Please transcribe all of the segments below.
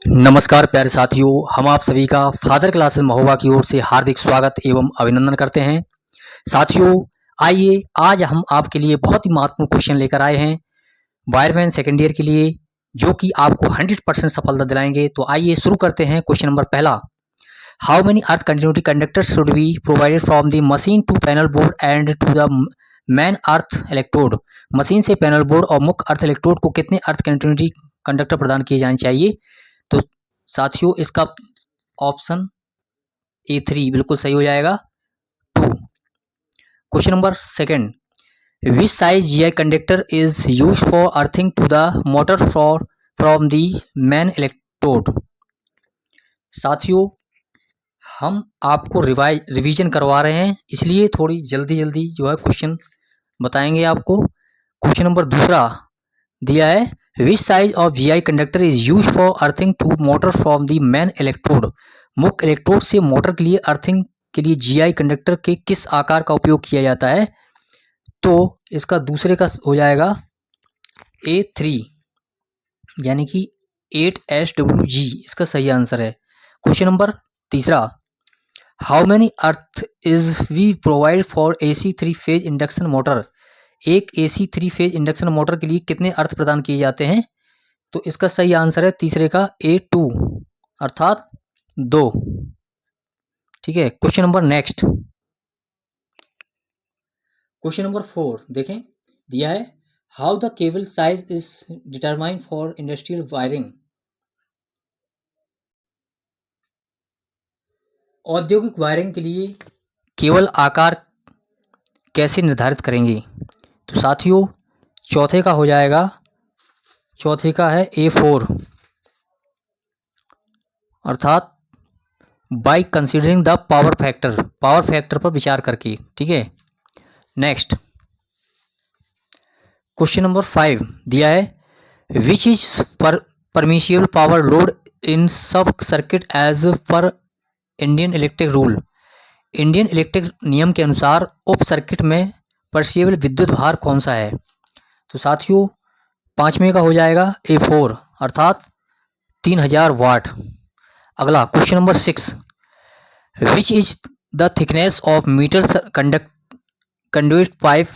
नमस्कार प्यारे साथियों, हम आप सभी का फादर क्लासेस महोबा की ओर से हार्दिक स्वागत एवं अभिनंदन करते हैं। साथियों, आइए आज हम आपके लिए बहुत ही महत्वपूर्ण क्वेश्चन लेकर आए हैं वायरमैन सेकेंड ईयर के लिए, जो कि आपको 100% सफलता दिलाएंगे। तो आइए शुरू करते हैं। क्वेश्चन नंबर पहला, how many earth continuity conductors should be provided from the machine to panel board and to the main earth electrode. Machine से पैनल बोर्ड और मुख्य अर्थ इलेक्ट्रोड को कितने अर्थ कंटिन्यूटी कंडक्टर प्रदान किए जाने चाहिए? तो साथियों, इसका ऑप्शन A3 बिल्कुल सही हो जाएगा। 2। Question number second, which size GI conductor is use for earthing to the motor for from the main electrode. साथियों, हम आपको रिवीजन करवा रहे हैं, इसलिए थोड़ी जल्दी जल्दी जो है क्वेश्चन बताएंगे आपको। क्वेश्चन नंबर दूसरा दिया है, which size of GI conductor is use for earthing to motor from the main electrode. मुख्य इलेक्ट्रोड से मोटर के लिए अर्थिंग के लिए GI कंडक्टर के किस आकार का उपयोग किया जाता है? तो इसका दूसरे का हो जाएगा A3 यानी कि 8SWG इसका सही आंसर है। क्वेश्चन नंबर तीसरा, how many earth is we provide for AC 3 phase induction motor. एक AC 3 फेज इंडक्शन मोटर के लिए कितने अर्थ प्रदान किए जाते हैं? तो इसका सही आंसर है तीसरे का A2 अर्थात 2। ठीक है। Question number next, question number 4 देखें, दिया है, how the cable size is determine for industrial wiring. औद्योगिक वायरिंग के लिए केबल आकार कैसे निर्धारित करेंगे? तो साथियों, चौथे का हो जाएगा, चौथे का है A4 अर्थात by considering the power factor पर विचार करके। ठीक है। नेक्स्ट, क्वेश्चन नंबर 5 दिया है, which is permissible power load in sub circuit as per Indian electric rule. Indian electric नियम के अनुसार उप सर्किट में परमिशिबल विद्युत भार कौन सा है? तो साथियों, पांचवें का हो जाएगा A4 अर्थात 3000 वाट। अगला question number 6, which is the thickness of metre conduit pipe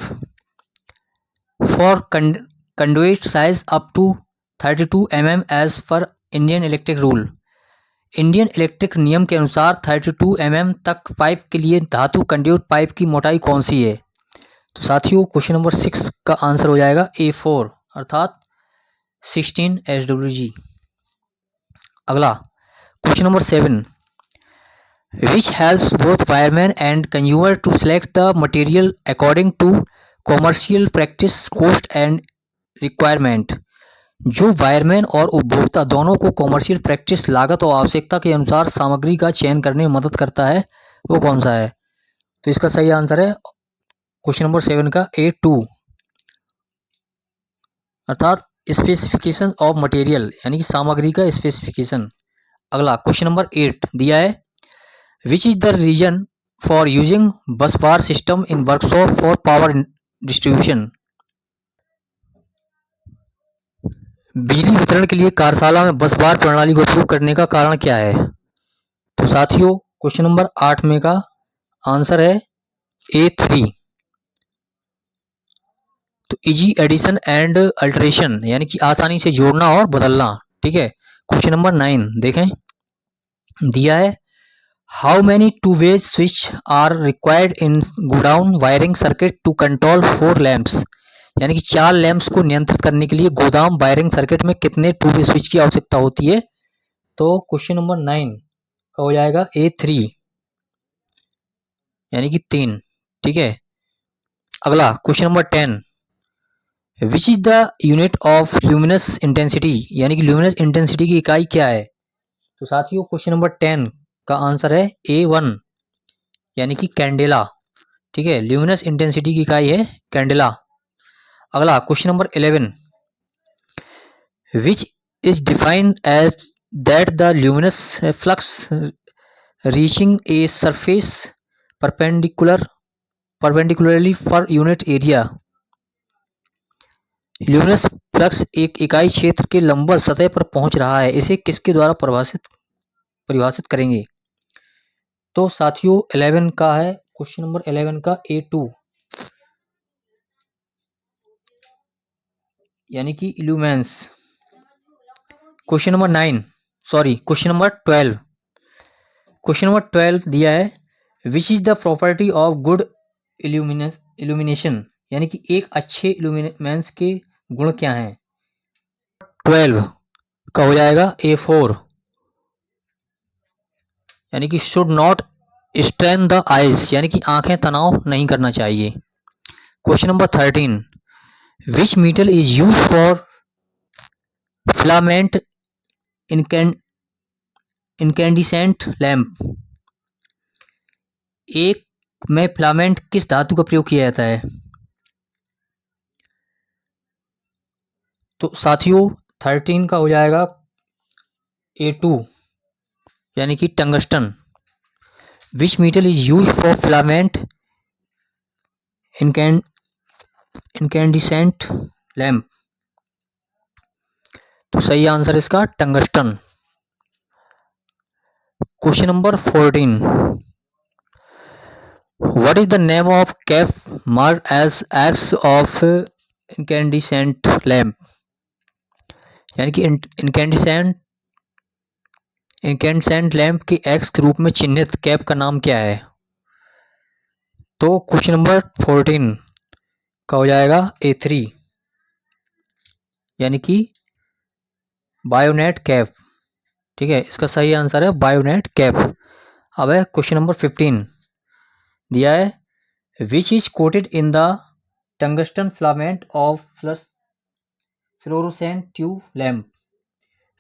for conduit size up to 32 mm as per Indian electric rule. Indian electric नियम के अनुसार 32 mm तक पाइप के लिए धातु कंडुइट पाइप की मोटाई कौन सी है? तो साथियों, क्वेश्चन नंबर 6 का आंसर हो जाएगा A4 अर्थात 16SWG। अगला question number 7, which helps both wireman and consumer to select the material according to commercial practice cost and requirement. जो वायरमैन और उपभोक्ता दोनों को कॉमर्शियल प्रैक्टिस लागत और आवश्यकता के अनुसार सामग्री का चयन करने में मदद करता है, वो कौन सा है? तो इसका सही आंसर है क्वेश्चन नंबर 7 का A2 अर्थात स्पेसिफिकेशन ऑफ मटेरियल यानी कि सामग्री का स्पेसिफिकेशन। अगला क्वेश्चन नंबर 8 दिया है, which is the reason for using bus bar system in workshop for power distribution. बिजली वितरण के लिए कार्यशाला में बस बार प्रणाली का उपयोग करने का कारण क्या है? तो साथियों, क्वेश्चन नंबर 8 में का आंसर है A3 तो इजी एडिशन एंड अल्टरेशन यानी कि आसानी से जोड़ना और बदलना। ठीक है। क्वेश्चन नंबर 9 देखें, दिया है, how many two ways switch are required in godown wiring circuit to control 4 lamps. यानी कि 4 लैंप्स को नियंत्रित करने के लिए गोदाम वायरिंग सर्किट में कितने टू वे स्विच की आवश्यकता होती है? तो क्वेश्चन नंबर 9 का हो जाएगा A3 यानी कि 3। ठीक है। अगला question number 10, which is the unit of luminous intensity यानी कि ल्यूमिनस इंटेंसिटी की इकाई क्या है? तो साथियों, क्वेश्चन नंबर 10 का आंसर है A1 यानी कि कैंडेला। ठीक है। ल्यूमिनस इंटेंसिटी की इकाई है कैंडेला। अगला question number 11, which is defined as that the luminous flux reaching a surface perpendicularly for unit area. Luminous flux एक इकाई क्षेत्र के लंबवत सतह पर पहुंच रहा है, इसे किसके द्वारा परिभाषित करेंगे? तो साथियों 11 का है, क्वेश्चन नंबर 11 का A2 यानी कि इल्यूमेंस। क्वेश्चन नंबर 12, क्वेश्चन नंबर 12 दिया है, which is the property of good illumination, यानी कि एक अच्छे इल्यूमिनेंस के गुण क्या हैं? 12 का हो जाएगा A4 यानी कि should not strain the eyes, यानी कि आंखें तनाव नहीं करना चाहिए। Question number 13, which metal is use for filament incandescent lamp, एक में फिलामेंट किस धातु का प्रयोग किया जाता है? तो साथियों 13 का हो जाएगा A2 यानी कि tungsten. Which metal is use for filament incandescent lamp, तो सही आंसर इसका tungsten. Question number 14, what is the name of cap marked as x of incandescent lamp, यानी कि इनकैंडिसेंट लैंप के एक्स के रूप में चिन्हित कैप का नाम क्या है? तो क्वेश्चन नंबर 14 का हो जाएगा A3 यानी कि बायोनेट कैप। ठीक है, इसका सही आंसर है बायोनेट कैप। अब है क्वेश्चन नंबर 15 दिया है, which is quoted in the tungsten filament of fluorescent tube lamp,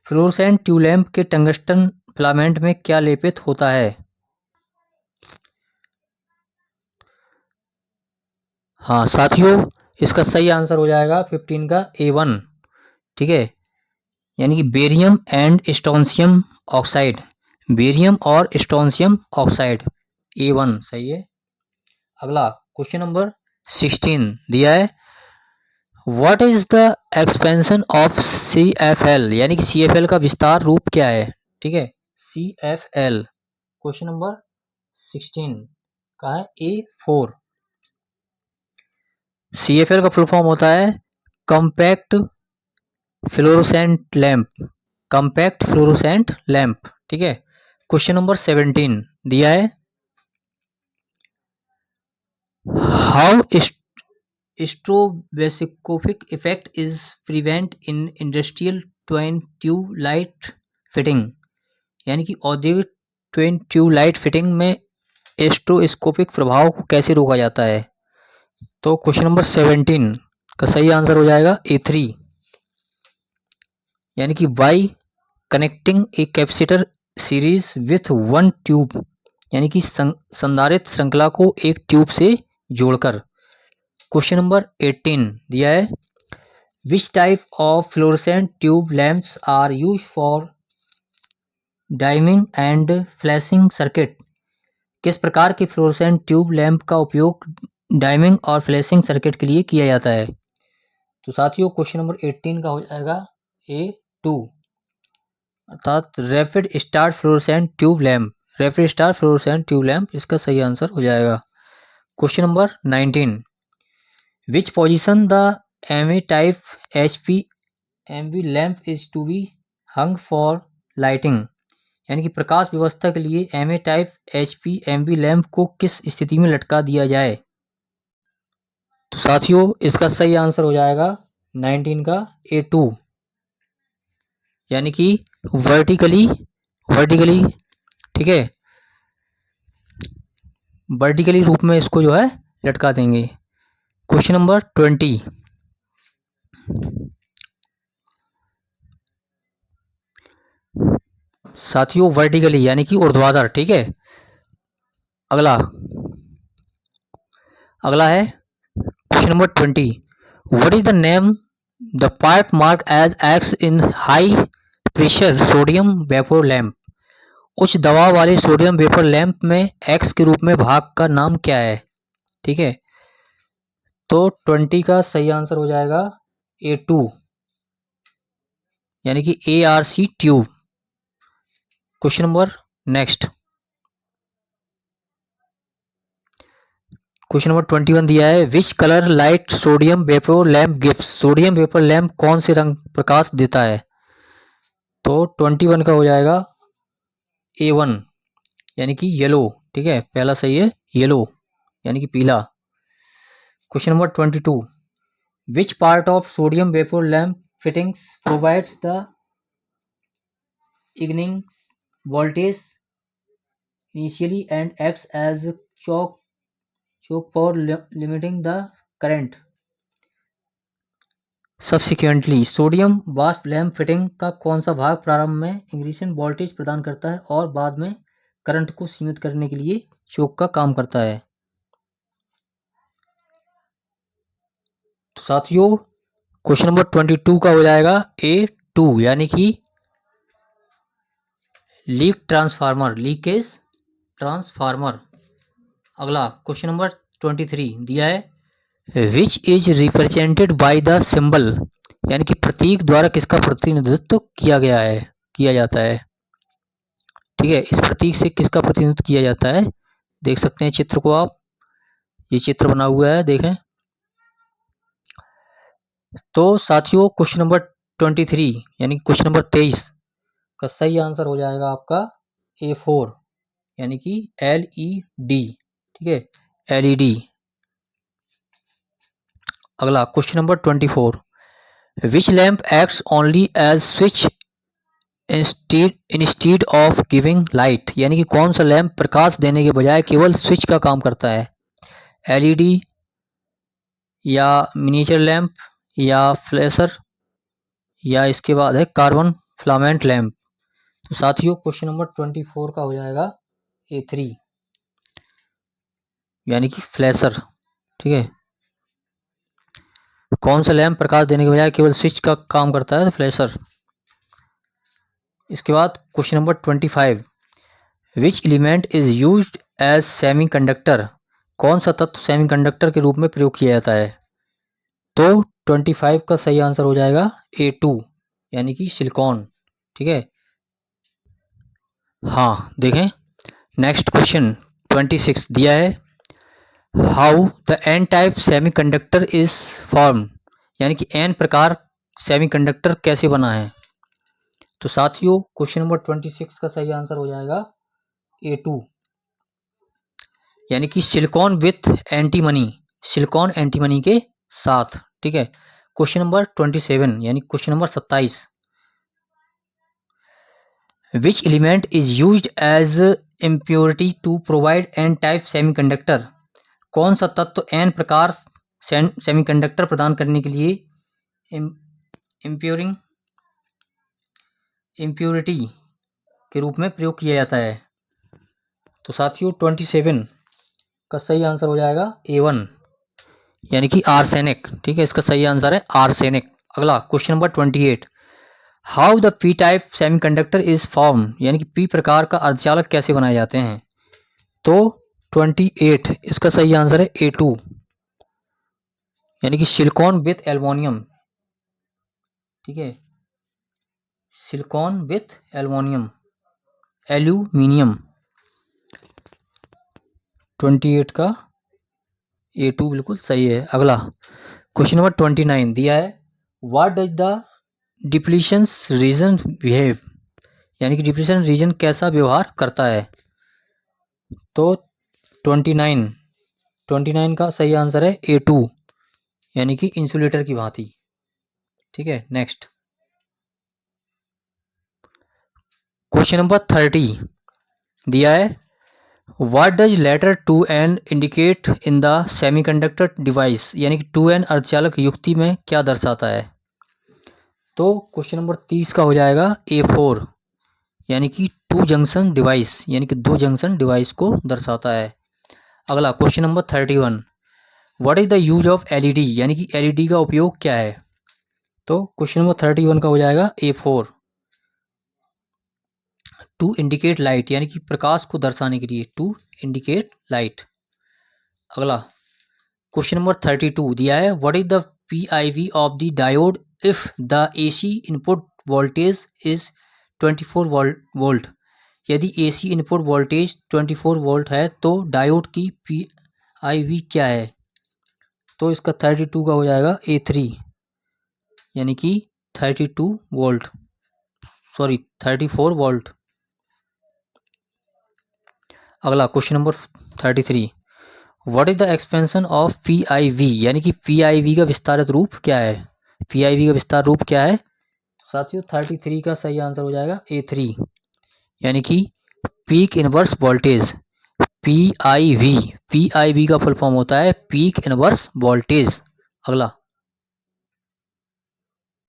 fluorescent tube lamp के टंगस्टन फिलामेंट में क्या लेपित होता है? हाँ साथियों, इसका सही आंसर हो जाएगा 15 का A1। ठीक है, यानी कि barium and strontium oxide, barium और स्ट्रोंशियम ऑक्साइड, A1 सही है। अगला क्वेश्चन नंबर 16 दिया है, what is the expansion of CFL, यानी कि CFL का विस्तार रूप क्या है? ठीक है, CFL क्वेश्चन नंबर 16 का है A4। CFL का फुल फॉर्म होता है compact fluorescent lamp, compact fluorescent lamp. ठीक है, क्वेश्चन नंबर 17 दिया है, how stroboscopic effect is prevent in industrial twin tube light fitting, यानी कि औद्योगिक ट्विन ट्यूब लाइट फिटिंग में स्ट्रोबोस्कोपिक प्रभाव को कैसे रोका जाता है? तो क्वेश्चन नंबर 17 का सही आंसर हो जाएगा A3 यानी कि by connecting a capacitor series with one tube, यानी कि संधारित्र श्रृंखला को एक ट्यूब से जोड़कर। क्वेश्चन नंबर 18 दिया है, which type of fluorescent tube lamps are use for dimming and flashing circuit, किस प्रकार के फ्लोरोसेंट ट्यूब लैंप का उपयोग डाइमिंग और फ्लैशिंग सर्किट के लिए किया जाता है? तो साथियों क्वेश्चन नंबर 18 का हो जाएगा A2 अर्थात rapid start fluorescent tube lamp, rapid start fluorescent tube lamp इसका सही आंसर हो जाएगा। Question number 19, which position the MA type HP MV lamp is to be hung for lighting, यानी कि प्रकाश व्यवस्था के लिए MA type HP MV lamp को किस स्थिति में लटका दिया जाए? तो साथियों इसका सही आंसर हो जाएगा 19 का A2 यानी कि वर्टिकली, ठीक है, वर्टिकली रूप में इसको जो है लटका देंगे। क्वेश्चन नंबर 20 साथियों वर्टिकली यानी कि ऊर्ध्वाधर। ठीक है, अगला है question number 20, what is the name the part mark as x in high pressure sodium vapour lamp, उच्च दबाव वाले सोडियम वेपर लैंप में एक्स के रूप में भाग का नाम क्या है? ठीक है, तो 20 का सही आंसर हो जाएगा A2 यानी कि ARC tube. Question number next, question number 21 दिया है, which colour light sodium vapour lamp gives. Sodium vapour lamp कौन से रंग प्रकाश देता है? तो 21 का हो जाएगा A1 यानी कि येलो। ठीक है, पहला सही है येलो यानी कि पीला। Question number 22, which part of sodium vapour lamp fittings provides the igniting voltage initially and acts as choke for limiting the current subsequently। Sodium वाष्प लैम्प फिटिंग का कौन सा भाग प्रारंभ में इग्निशन वोल्टेज प्रदान करता है और बाद में करंट को सीमित करने के लिए चोक का काम करता है? तो साथियों क्वेश्चन नंबर 22 का हो जाएगा A2 यानी कि लीकेज ट्रांसफार्मर। अगला क्वेश्चन नंबर 23 दिया है, which is represented by the symbol, यानी कि प्रतीक द्वारा किसका प्रतिनिधित्व किया जाता है? ठीक है, इस प्रतीक से किसका प्रतिनिधित्व किया जाता है? देख सकते हैं चित्र को आप, ये चित्र बना हुआ है देखें। तो साथियों क्वेश्चन नंबर 23 यानी क्वेश्चन नंबर 23 का सही आंसर हो जाएगा आपका A4 यानी कि LED। ठीक है, LED। अगला question number 24, which lamp acts only as switch instead of giving light, यानी कि कौन सा लैम्प प्रकाश देने के बजाय केवल स्विच का काम करता है? LED या मिनिएचर लैम्प या फ्लैशर या इसके बाद है कार्बन फिलामेंट लैम्प। तो साथियों क्वेश्चन नंबर 24 का हो जाएगा A3 यानी कि फ्लैशर। ठीक है, कौन सा लैम्प प्रकाश देने के बजाय केवल स्विच का काम करता है? तो फ्लैशर। इसके बाद question number 25, which element is used as semiconductor, कौन सा तत्व सेमीकंडक्टर के रूप में प्रयोग किया जाता है? तो 25 का सही आंसर हो जाएगा A2 यानी कि सिलिकॉन। ठीक है, हाँ देखें नेक्स्ट क्वेश्चन 26 दिया है, how the n type semiconductor is form, यानी कि एन प्रकार सेमीकंडक्टर कैसे बना है? तो साथियों क्वेश्चन नंबर 26 का सही आंसर हो जाएगा A2 यानी कि silicon with antimony, silicon antimony के साथ। ठीक है, क्वेश्चन नंबर 27 यानी question number 27, which element is used as impurity to provide n type semiconductor, कौन सा तत्व एन प्रकार सेमीकंडक्टर प्रदान करने के लिए इम्प्योरिटी के रूप में प्रयोग किया जाता है? तो साथियों 27 का सही आंसर हो जाएगा A1 यानी कि आर्सेनिक। ठीक है, इसका सही आंसर है आर्सेनिक। अगला question number 28, how the P type semiconductor is form, यानी कि पी प्रकार का अर्धचालक कैसे बनाए जाते हैं? तो 28 इसका सही आंसर है A2 यानी कि सिलिकॉन विथ एल्युमिनियम। ठीक है, सिलिकॉन विथ एल्यूमिनियम 28 का A2 बिल्कुल सही है। अगला क्वेश्चन नंबर 29 दिया है, what does the depletion region behave, यानी कि डिप्लीशन रीजन कैसा व्यवहार करता है? तो 29 का सही आंसर है A2 यानी कि इंसुलेटर की भांति। ठीक है, नेक्स्ट क्वेश्चन नंबर 30 दिया है, what does letter 2n indicate in the semiconductor device, यानी कि 2n अर्धचालक युक्ति में क्या दर्शाता है? तो क्वेश्चन नंबर 30 का हो जाएगा A4 यानी कि 2 जंक्शन डिवाइस, यानी कि 2 जंक्शन डिवाइस को दर्शाता है। अगला question number 31, what is the use of LED, यानी कि LED का उपयोग क्या है? तो क्वेश्चन नंबर 31 का हो जाएगा A4 टू इंडिकेट लाइट, यानी कि प्रकाश को दर्शाने के लिए, टू इंडिकेट लाइट। अगला क्वेश्चन नंबर 32 दिया है, what is the PIV of the diode if the AC input voltage is 24 volt. यदि AC इनपुट वोल्टेज 24 वोल्ट है तो डायोड की PIV क्या है? तो इसका 32 का हो जाएगा A3, यानी कि 32 वोल्ट, सॉरी 34 वोल्ट। अगला question number 33, what is the expansion of PIV, यानी कि PIV का विस्तारित रूप क्या है? PIV का विस्तार रूप क्या है? साथियों 33 का सही आंसर हो जाएगा A3, यानी कि पीक इनवर्स वोल्टेज। PIV का फुल फॉर्म होता है पीक इनवर्स वोल्टेज। अगला